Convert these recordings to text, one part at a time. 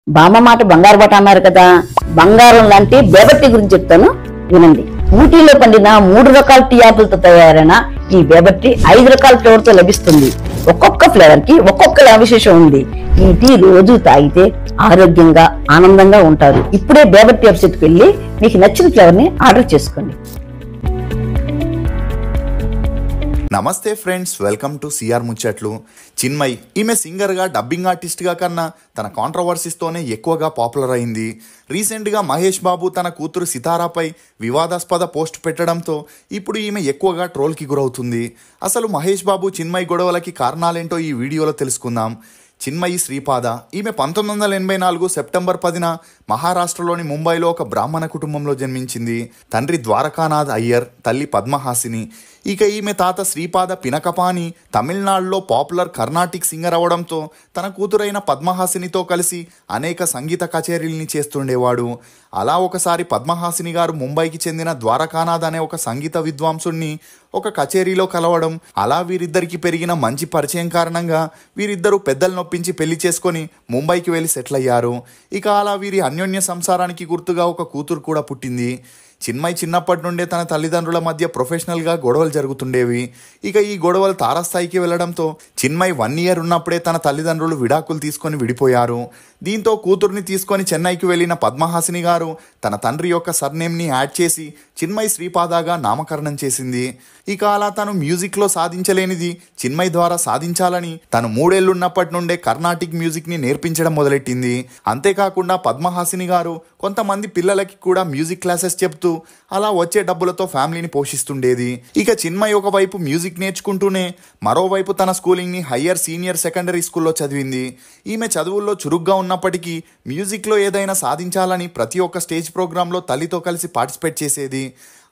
బామ్మ మాట బంగారు బాట అన్నారు కదా, బంగారం లాంటి బేబట్టి గురించి చెప్తాను వినండి. ఊటీలో పండిన 3 రకాల టీ ఆకులతో తయారైన ఈ బేబట్టి 5 రకాల ఫ్లేవర్ తో లభిస్తుంది. ఒక్కొక్క ఫ్లేవర్ కి ఒక్కొక్క విశేషం ఉంది. ఈ టీ రోజు తాగితే ఆరోగ్యంగా ఆనందంగా ఉంటారు. ఇప్పుడే బేబట్టి వెబ్సైట్ కి వెళ్ళి మీకు నచ్చిన ఫ్లేవర్ ని ఆర్డర్ చేసుకోండి. నమస్తే ఫ్రెండ్స్, వెల్కమ్ టు సిఆర్ ముచ్చట్లు. చిన్మయ్ ఈమె సింగర్గా, డబ్బింగ్ ఆర్టిస్ట్గా కన్నా తన కాంట్రవర్సీస్తోనే ఎక్కువగా పాపులర్ అయింది. రీసెంట్గా మహేష్ బాబు తన కూతురు సితారాపై వివాదాస్పద పోస్ట్ పెట్టడంతో ఇప్పుడు ఈమె ఎక్కువగా ట్రోల్కి గురవుతుంది. అసలు మహేష్ బాబు చిన్మయ్ గొడవలకి కారణాలేంటో ఈ వీడియోలో తెలుసుకుందాం. చిన్మయి శ్రీపాద ఈమె 1984 సెప్టెంబర్ 10న మహారాష్ట్రలోని ముంబైలో ఒక బ్రాహ్మణ కుటుంబంలో జన్మించింది. తండ్రి ద్వారకానాథ్ అయ్యర్, తల్లి పద్మహాసిని. ఇక ఈమె తాత శ్రీపాద పినకపాని తమిళనాడులో పాపులర్ కర్ణాటిక్ సింగర్ అవడంతో తన కూతురైన పద్మహాసినితో కలిసి అనేక సంగీత కచేరీల్ని చేస్తుండేవాడు. అలా ఒకసారి పద్మహాసిని గారు ముంబైకి చెందిన ద్వారకానాథ్ అనే ఒక సంగీత విద్వాంసుణ్ణి ఒక కచేరీలో కలవడం, అలా వీరిద్దరికి పెరిగిన మంచి పరిచయం కారణంగా వీరిద్దరూ పెద్దలు నొప్పించి పెళ్లి చేసుకొని ముంబైకి వెళ్ళి సెటిల్ అయ్యారు. ఇక అలా వీరి అన్యోన్య సంసారానికి గుర్తుగా ఒక కూతురు కూడా పుట్టింది. చిన్మయ్ చిన్నప్పటి నుండే తన తల్లిదండ్రుల మధ్య ప్రొఫెషనల్గా గొడవలు జరుగుతుండేవి. ఇక ఈ గొడవలు తారాస్థాయికి వెళ్లడంతో చిన్మయ్ 1 ఇయర్ ఉన్నప్పుడే తన తల్లిదండ్రులు విడాకులు తీసుకొని విడిపోయారు. దీంతో కూతుర్ని తీసుకొని చెన్నైకి వెళ్లిన పద్మహాసిని గారు తన తండ్రి యొక్క సర్నేమ్ని యాడ్ చేసి చిన్మయ్ శ్రీపాదగా నామకరణం చేసింది. ఇక అలా తను మ్యూజిక్లో సాధించలేనిది చిన్మయ్ ద్వారా సాధించాలని తను 3 ఏళ్లున్నప్పటి నుండే కర్ణాటిక్ మ్యూజిక్ని నేర్పించడం మొదలెట్టింది. అంతేకాకుండా పద్మహాసిని గారు కొంతమంది పిల్లలకి కూడా మ్యూజిక్ క్లాసెస్ చెప్తూ అలా వచ్చే డబ్బులతో ఫ్యామిలీని పోషిస్తుండేది. ఇక చిన్మయ్ ఒకవైపు మ్యూజిక్ నేర్చుకుంటూనే మరోవైపు తన స్కూలింగ్ని హయ్యర్ సీనియర్ సెకండరీ స్కూల్లో చదివింది. ఈమె చదువుల్లో చురుగ్గా ఉన్నప్పటికీ మ్యూజిక్లో ఏదైనా సాధించాలని ప్రతి ఒక్క స్టేజ్ ప్రోగ్రాంలో తల్లితో కలిసి పార్టిసిపేట్ చేసేది.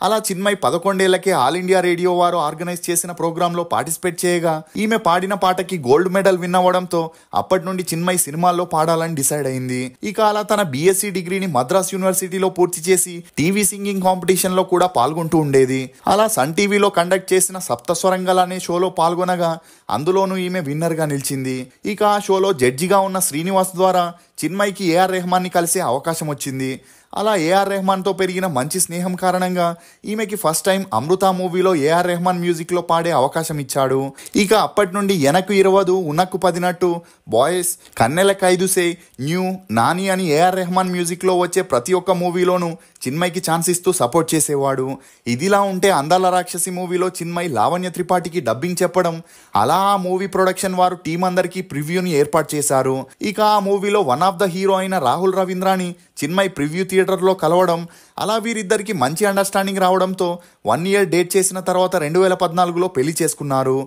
అలా చిన్మయ్ 11 ఏళ్లకే ఆల్ ఇండియా రేడియో వారు ఆర్గనైజ్ చేసిన ప్రోగ్రాంలో పార్టిసిపేట్ చేయగా ఈమె పాడిన పాటకి గోల్డ్ మెడల్ విన్ అవ్వడంతో అప్పటి నుండి చిన్మయ్ సినిమాల్లో పాడాలని డిసైడ్ అయింది. ఇక అలా తన బీఎస్సీ డిగ్రీని మద్రాస్ యూనివర్సిటీలో పూర్తి చేసి టీవీ సింగింగ్ కాంపిటీషన్ లో కూడా పాల్గొంటూ ఉండేది. అలా సన్ టీవీలో కండక్ట్ చేసిన సప్తస్వరంగల్ అనే షోలో పాల్గొనగా అందులోనూ ఈమె విన్నర్ గా నిలిచింది. ఇక ఆ షోలో జడ్జిగా ఉన్న శ్రీనివాస్ ద్వారా చిన్మయ్కి ఏఆర్ రెహమాన్ని కలిసే అవకాశం వచ్చింది. అలా ఏఆర్ రెహమాన్తో పెరిగిన మంచి స్నేహం కారణంగా ఈమెకి ఫస్ట్ టైం అమృత మూవీలో ఏఆర్ రెహమాన్ మ్యూజిక్లో పాడే అవకాశం ఇచ్చాడు. ఇక అప్పటి నుండి ఎనకు 20 ఉనక్కు 10 బాయ్స్, కన్నెల ఖైదుసే, న్యూ, నాని అని ఏఆర్ రెహమాన్ మ్యూజిక్లో వచ్చే ప్రతి ఒక్క మూవీలోనూ చిన్మయ్కి ఛాన్స్ ఇస్తూ సపోర్ట్ చేసేవాడు. ఇదిలా ఉంటే అందాల రాక్షసి మూవీలో చిన్మయ్ లావణ్య త్రిపాఠికి డబ్బింగ్ చెప్పడం, అలా ఆ మూవీ ప్రొడక్షన్ వారు టీం అందరికీ ప్రివ్యూని ఏర్పాటు చేశారు. ఇక ఆ మూవీలో వన్ ఆఫ్ ద హీరో అయిన రాహుల్ రవీంద్రాని చిన్మయ్ ప్రివ్యూ థియేటర్లో కలవడం, అలా వీరిద్దరికి మంచి అండర్స్టాండింగ్ రావడంతో 1 ఇయర్ డేట్ చేసిన తర్వాత 2014లో పెళ్లి చేసుకున్నారు.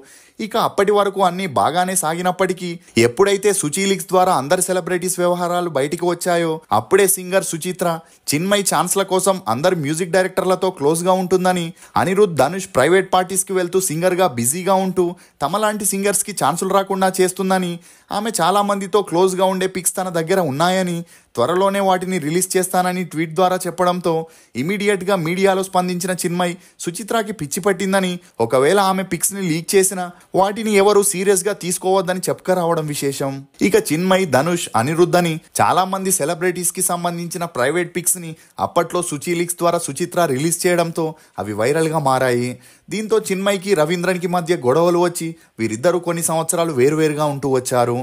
ఇక అప్పటి వరకు అన్నీ బాగానే సాగినప్పటికీ ఎప్పుడైతే సుచీలిక్స్ ద్వారా అందరి సెలబ్రిటీస్ వ్యవహారాలు బయటికి వచ్చాయో అప్పుడే సింగర్ సుచిత్ర చిన్మయ్ ఛాన్స్ల కోసం అందరు మ్యూజిక్ డైరెక్టర్లతో క్లోజ్గా ఉంటుందని, అనిరుద్, ధనుష్ ప్రైవేట్ పార్టీస్కి వెళ్తూ సింగర్గా బిజీగా ఉంటూ తమలాంటి సింగర్స్కి ఛాన్సులు రాకుండా చేస్తుందని, ఆమె చాలా మందితో క్లోజ్గా ఉండే పిక్స్ తన దగ్గర ఉన్నాయని, త్వరలోనే వాటిని రిలీజ్ చేస్తానని ట్వీట్ ద్వారా చెప్పడంతో ఇమీడియట్గా మీడియాలో స్పందించిన చిన్మయ్ సుచిత్రకి పిచ్చి పట్టిందని, ఒకవేళ ఆమె పిక్స్ని లీక్ చేసినా వాటిని ఎవరు సీరియస్గా తీసుకోవద్దని చెప్పుకరావడం విశేషం. ఇక చిన్మయ్, ధనుష్, అనిరుద్ అని చాలా మంది సెలబ్రిటీస్కి సంబంధించిన ప్రైవేట్ పిక్స్ని అప్పట్లో సుచీలిక్స్ ద్వారా సుచిత్ర రిలీజ్ చేయడంతో అవి వైరల్గా మారాయి. దీంతో చిన్మయ్కి, రవీంద్రన్కి మధ్య గొడవలు వచ్చి వీరిద్దరూ కొన్ని సంవత్సరాలు వేరువేరుగా ఉంటూ వచ్చారు.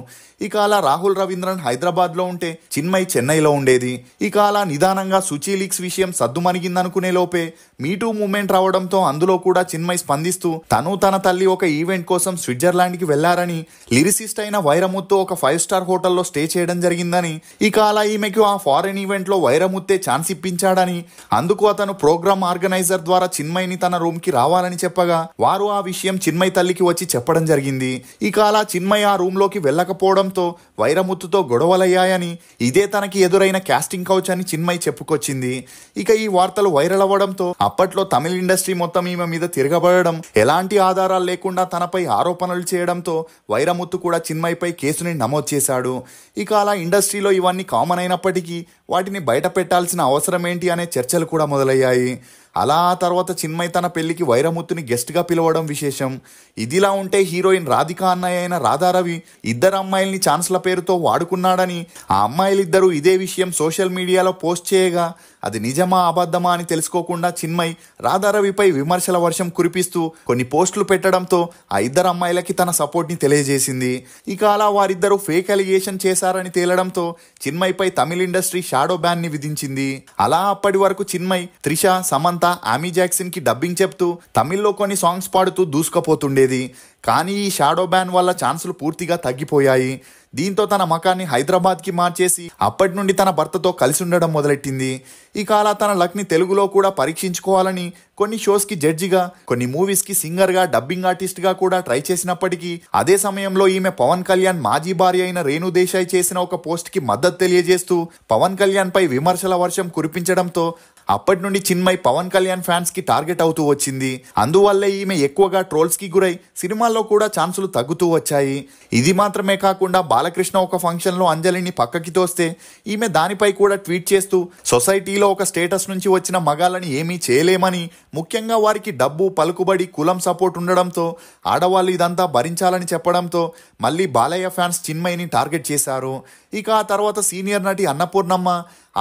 ఇక అలా రాహుల్ రవీంద్రన్ హైదరాబాద్లో ఉంటే చిన్మయ్ చెన్నైలో ఉండేది. ఇక అలా నిదానంగా సుచీలిక్స్ విషయం సద్దుమణిగిందనుకునే లోపే మీటూ మూవ్మెంట్ రావడంతో అందులో కూడా చిన్మయ్ స్పందిస్తూ తను, తన తల్లి ఒక ఈవెంట్ కోసం స్విట్జర్లాండ్కి వెళ్లారని, లిరిసిస్ట్ అయిన వైరముత్తు ఒక 5 స్టార్ హోటల్లో స్టే చేయడం జరిగిందని, ఇక అలా ఈమెకు ఆ ఫారెన్ ఈవెంట్లో వైరముత్తే ఛాన్స్ ఇప్పించాడని, అందుకు అతను ప్రోగ్రామ్ ఆర్గనైజర్ ద్వారా చిన్మయ్ని తన రూమ్కి రావాలని చెప్పగా వారు ఆ విషయం చిన్మయ్ తల్లికి వచ్చి చెప్పడం జరిగింది. ఇక అలా చిన్మయ్ ఆ రూమ్లోకి వెళ్ళకపోవడంతో వైరముత్తుతో గొడవలయ్యాయని, ఇదే తనకి ఎదురైన కాస్టింగ్ కౌచ్ అని చిన్మయ్ చెప్పుకొచ్చింది. ఇక ఈ వార్తలు వైరల్ అవ్వడంతో అప్పట్లో తమిళ ఇండస్ట్రీ మొత్తం ఈమె మీద తిరగబడడం, ఎలాంటి ఆధారాలు లేకుండా తనపై ఆరోపణలు చేయడంతో వైరముత్తు కూడా చిన్మయ్పై కేసుని నమోదు చేశాడు. ఇక అలా ఇండస్ట్రీలో ఇవన్నీ కామన్ అయినప్పటికీ వాటిని బయట పెట్టాల్సిన అవసరం ఏంటి అనే చర్చలు కూడా మొదలయ్యాయి. అలా ఆ తర్వాత చిన్మయ్ తన పెళ్లికి వైరముత్తుని గెస్ట్గా పిలవడం విశేషం. ఇదిలా ఉంటే హీరోయిన్ రాధిక అన్నయ్య అయిన రాధారవి ఇద్దరు అమ్మాయిల్ని ఛాన్స్ల పేరుతో వాడుకున్నాడని ఆ అమ్మాయిలిద్దరూ ఇదే విషయం సోషల్ మీడియాలో పోస్ట్ చేయగా అది నిజమా అబద్ధమా అని తెలుసుకోకుండా చిన్మయ్ రాధారవిపై విమర్శల వర్షం కురిపిస్తూ కొన్ని పోస్టులు పెట్టడంతో ఆ ఇద్దరు అమ్మాయిలకి తన సపోర్ట్ని తెలియజేసింది. ఇక అలా వారిద్దరూ ఫేక్ అలిగేషన్ చేశారని తేలడంతో చిన్మయ్పై తమిళ ఇండస్ట్రీ షాడో బ్యాన్ ని విధించింది. అలా అప్పటి వరకు చిన్మయ్ త్రిష, సమంత, ఆమీ జాక్సన్ కి డబ్బింగ్ చెప్తూ తమిళ్లో కొన్ని సాంగ్స్ పాడుతూ దూసుకుపోతుండేది. కానీ ఈ షాడో బ్యాన్ వల్ల ఛాన్సులు పూర్తిగా తగ్గిపోయాయి. దీంతో తన మకాన్ని హైదరాబాద్కి మార్చేసి అప్పటి నుండి తన భర్తతో కలిసి ఉండడం మొదలెట్టింది. ఇక అలా తన లక్ని తెలుగులో కూడా పరీక్షించుకోవాలని కొన్ని షోస్కి జడ్జిగా, కొన్ని మూవీస్కి సింగర్గా, డబ్బింగ్ ఆర్టిస్ట్గా కూడా ట్రై చేసినప్పటికీ అదే సమయంలో ఈమె పవన్ కళ్యాణ్ మాజీ భార్య అయిన రేణు దేశాయ్ చేసిన ఒక పోస్ట్కి మద్దతు తెలియజేస్తూ పవన్ కళ్యాణ్ పై విమర్శల వర్షం కురిపించడంతో అప్పటి నుండి చిన్మయ్ పవన్ కళ్యాణ్ ఫ్యాన్స్ కి టార్గెట్ అవుతూ వచ్చింది. అందువల్లే ఈమె ఎక్కువగా ట్రోల్స్ కి గురై సినిమాల్లో కూడా ఛాన్సులు తగ్గుతూ వచ్చాయి. ఇది మాత్రమే కాకుండా బాలకృష్ణ ఒక ఫంక్షన్ లో అంజలిని పక్కకి తోస్తే ఈమె దానిపై కూడా ట్వీట్ చేస్తూ సొసైటీలో ఒక స్టేటస్ నుంచి వచ్చిన మగాళ్ళని ఏమీ చేయలేమని, ముఖ్యంగా వారికి డబ్బు, పలుకుబడి, కులం సపోర్ట్ ఉండడంతో ఆడవాళ్ళు ఇదంతా భరించాలని చెప్పడంతో మళ్ళీ బాలయ్య ఫ్యాన్స్ చిన్మయ్ని టార్గెట్ చేశారు. ఇక ఆ తర్వాత సీనియర్ నటి అన్నపూర్ణమ్మ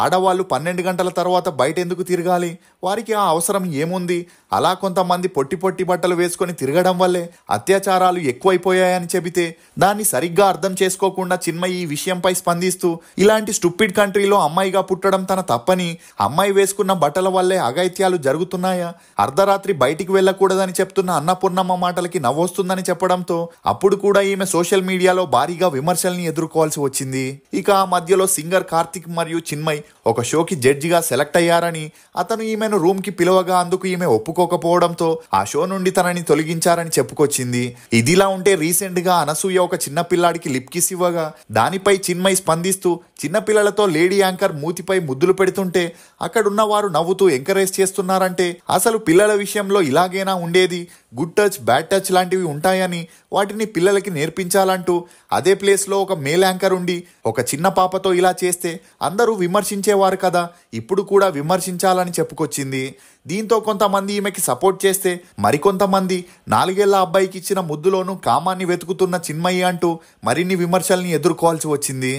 ఆడవాళ్ళు 12 గంటల తర్వాత బయట ఎందుకు తిరగాలి, వారికి ఆ అవసరం ఏముంది, అలా కొంతమంది పొట్టి పొట్టి బట్టలు వేసుకొని తిరగడం వల్లే అత్యాచారాలు ఎక్కువైపోయాయని చెబితే దాన్ని సరిగ్గా అర్థం చేసుకోకుండా చిన్మయ్ ఈ విషయంపై స్పందిస్తూ ఇలాంటి స్టూపిడ్ కంట్రీలో అమ్మాయిగా పుట్టడం తన తప్పని, అమ్మాయి వేసుకున్న బట్టల వల్లే అఘాయిత్యాలు జరుగుతున్నాయా, అర్ధరాత్రి బయటికి వెళ్ళకూడదని చెప్తున్న అన్నపూర్ణమ్మ మాటలకి నవ్వొస్తుందని చెప్పడంతో అప్పుడు కూడా ఈమె సోషల్ మీడియాలో భారీగా విమర్శల్ని ఎదుర్కోవాల్సి వచ్చింది. ఇక ఆ మధ్యలో సింగర్ కార్తిక్ మరియు చిన్మయ్ ఒక షోకి జడ్జిగా సెలెక్ట్ అయ్యారని, అతను ఈమెను రూమ్ కి పిలవగా అందుకు ఈమె ఒప్పుకోకపోవడంతో ఆ షో నుండి తనని తొలగించారని చెప్పుకొచ్చింది. ఇదిలా ఉంటే రీసెంట్ గా అనసూయ ఒక చిన్న పిల్లాడికి లిప్ కిస్ ఇవ్వగా దానిపై చిన్మయ్ స్పందిస్తూ చిన్నపిల్లలతో లేడీ యాంకర్ మూతిపై ముద్దులు పెడుతుంటే అక్కడున్న వారు నవ్వుతూ ఎంకరేజ్ చేస్తున్నారంటే అసలు పిల్లల విషయంలో ఇలాగేనా ఉండేది, గుడ్ టచ్, బ్యాడ్ టచ్ లాంటివి ఉంటాయని వాటిని పిల్లలకి నేర్పించాలంటూ అదే ప్లేస్లో ఒక మేల్ యాంకర్ ఉండి ఒక చిన్న పాపతో ఇలా చేస్తే అందరూ విమర్శించేవారు కదా, ఇప్పుడు కూడా విమర్శించాలని చెప్పుకొచ్చింది. దీంతో కొంతమంది ఈమెకి సపోర్ట్ చేస్తే మరికొంతమంది 4 ఏళ్ల అబ్బాయికి ఇచ్చిన ముద్దులోనూ కామాన్ని వెతుకుతున్న చిన్మయి అంటూ మరిన్ని విమర్శల్ని ఎదుర్కోవాల్సి వచ్చింది.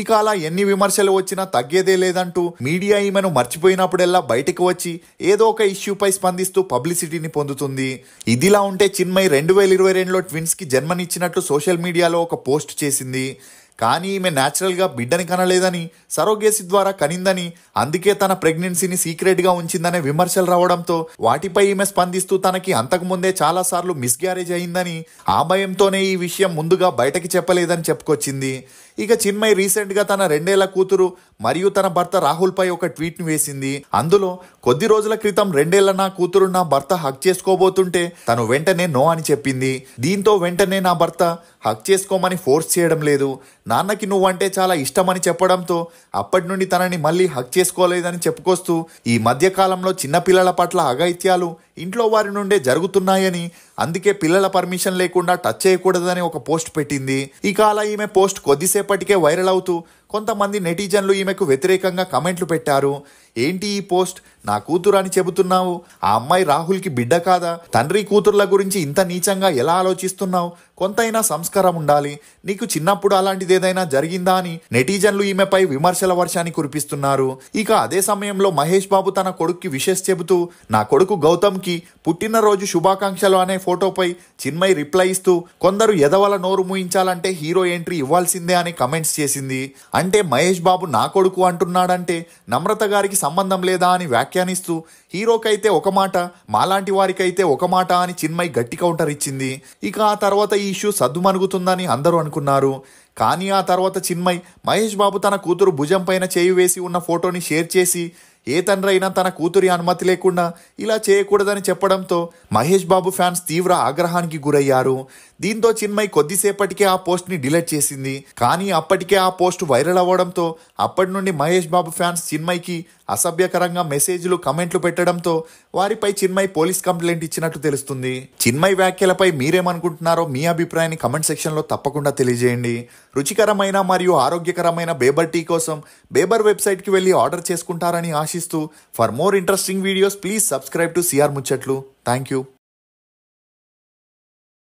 ఇక అలా ఎన్ని విమర్శలు వచ్చినా తగ్గేదే లేదంటూ మీడియా ఈమెను మర్చిపోయినప్పుడల్లా బయటకు వచ్చి ఏదో ఒక ఇష్యూపై స్పందిస్తూ పబ్లిసిటీని పొందుతుంది. ఇదిలా ఉంటే చిన్మయి 2022లో ట్విన్స్ కి జన్మనిచ్చినట్లు సోషల్ మీడియాలో ఒక పోస్ట్ చేసింది. కానీ ఈమె న్యాచురల్గా బిడ్డని కనలేదని, సరోగేసి ద్వారా కనిందని, అందుకే తన ప్రెగ్నెన్సీని సీక్రెట్గా ఉంచిందనే విమర్శలు రావడంతో వాటిపై ఈమె స్పందిస్తూ తనకి అంతకుముందే చాలాసార్లు మిస్గ్యారేజ్ అయిందని, ఆ భయంతోనే ఈ విషయం ముందుగా బయటకి చెప్పలేదని చెప్పుకొచ్చింది. ఇక చిన్మయ్ రీసెంట్ గా తన 2 ఏళ్ల కూతురు మరియు తన భర్త రాహుల్ పై ఒక ట్వీట్ ని వేసింది. అందులో కొద్ది రోజుల క్రితం 2 ఏళ్ల నా కూతురు నా భర్త హక్ చేసుకోబోతుంటే తను వెంటనే నో అని చెప్పింది. దీంతో వెంటనే నా భర్త హక్ చేసుకోమని ఫోర్స్ చేయడం లేదు, నాన్నకి నువ్వంటే చాలా ఇష్టమని చెప్పడంతో అప్పటి నుండి తనని మళ్ళీ హక్ చేసుకోలేదని చెప్పుకొస్తూ ఈ మధ్య కాలంలో చిన్నపిల్లల పట్ల అఘాయిత్యాలు ఇంట్లో వారి నుండే జరుగుతున్నాయని, అందుకే పిల్లల పర్మిషన్ లేకుండా టచ్ చేయకూడదని ఒక పోస్ట్ పెట్టింది. ఇక అలా ఈమె పోస్ట్ కొద్దిసేపటికే వైరల్ అవుతూ కొంతమంది నెటిజన్లు ఈమెకు వ్యతిరేకంగా కమెంట్లు పెట్టారు. ఏంటి ఈ పోస్ట్, నా కూతురు అని చెబుతున్నావు, ఆ అమ్మాయి రాహుల్కి బిడ్డ కాదా, తండ్రి కూతుర్ల గురించి ఇంత నీచంగా ఎలా ఆలోచిస్తున్నావు, కొంతైనా సంస్కారం ఉండాలి, నీకు చిన్నప్పుడు అలాంటిది ఏదైనా జరిగిందా అని నెటిజన్లు ఈమెపై విమర్శల వర్షాన్ని కురిపిస్తున్నారు. ఇక అదే సమయంలో మహేష్ బాబు తన కొడుక్కి విషెస్ చెబుతూ నా కొడుకు గౌతమ్కి పుట్టినరోజు శుభాకాంక్షలు అనే ఫోటోపై చిన్మయ్ రిప్లై ఇస్తూ కొందరు ఎదవల నోరు మూయించాలంటే హీరో ఎంట్రీ ఇవ్వాల్సిందే అని కమెంట్స్ చేసింది. అంటే మహేష్ బాబు నా కొడుకు అంటున్నాడంటే నమ్రత గారికి సంబంధం లేదా అని వ్యాఖ్యానిస్తూ హీరోకైతే ఒక మాట, మాలాంటి వారికైతే ఒక మాట అని చిన్మయ్ గట్టి కౌంటర్ ఇచ్చింది. ఇక ఆ తర్వాత ఈ ఇష్యూ సద్దుమణుగుతుందని అందరూ అనుకున్నారు. కానీ ఆ తర్వాత చిన్మయ్ మహేష్ బాబు తన కూతురు భుజం పైన చేయి వేసి ఉన్న ఫోటోని షేర్ చేసి ఏ తండ్రి అయినా తన కూతురి అనుమతి లేకుండా ఇలా చేయకూడదని చెప్పడంతో మహేష్ బాబు ఫ్యాన్స్ తీవ్ర ఆగ్రహానికి గురయ్యారు. దీంతో చిన్మయ్ కొద్దిసేపటికే ఆ పోస్ట్ని డిలీట్ చేసింది. కానీ అప్పటికే ఆ పోస్ట్ వైరల్ అవ్వడంతో అప్పటి నుండి మహేష్ బాబు ఫ్యాన్స్ చిన్మయ్కి అసభ్యకరంగా మెసేజ్లు, కమెంట్లు పెట్టడంతో వారిపై చిన్మయ్ పోలీస్ కంప్లైంట్ ఇచ్చినట్టు తెలుస్తుంది. చిన్మయ్ వ్యాఖ్యలపై మీరేమనుకుంటున్నారో మీ అభిప్రాయాన్ని కమెంట్ సెక్షన్లో తప్పకుండా తెలియజేయండి. రుచికరమైన మరియు ఆరోగ్యకరమైన బేబర్ టీ కోసం బేబర్ వెబ్సైట్కి వెళ్ళి ఆర్డర్ చేసుకుంటారని ఆశిస్తూ for more interesting videos please subscribe to CR Muchatlu. Thank you.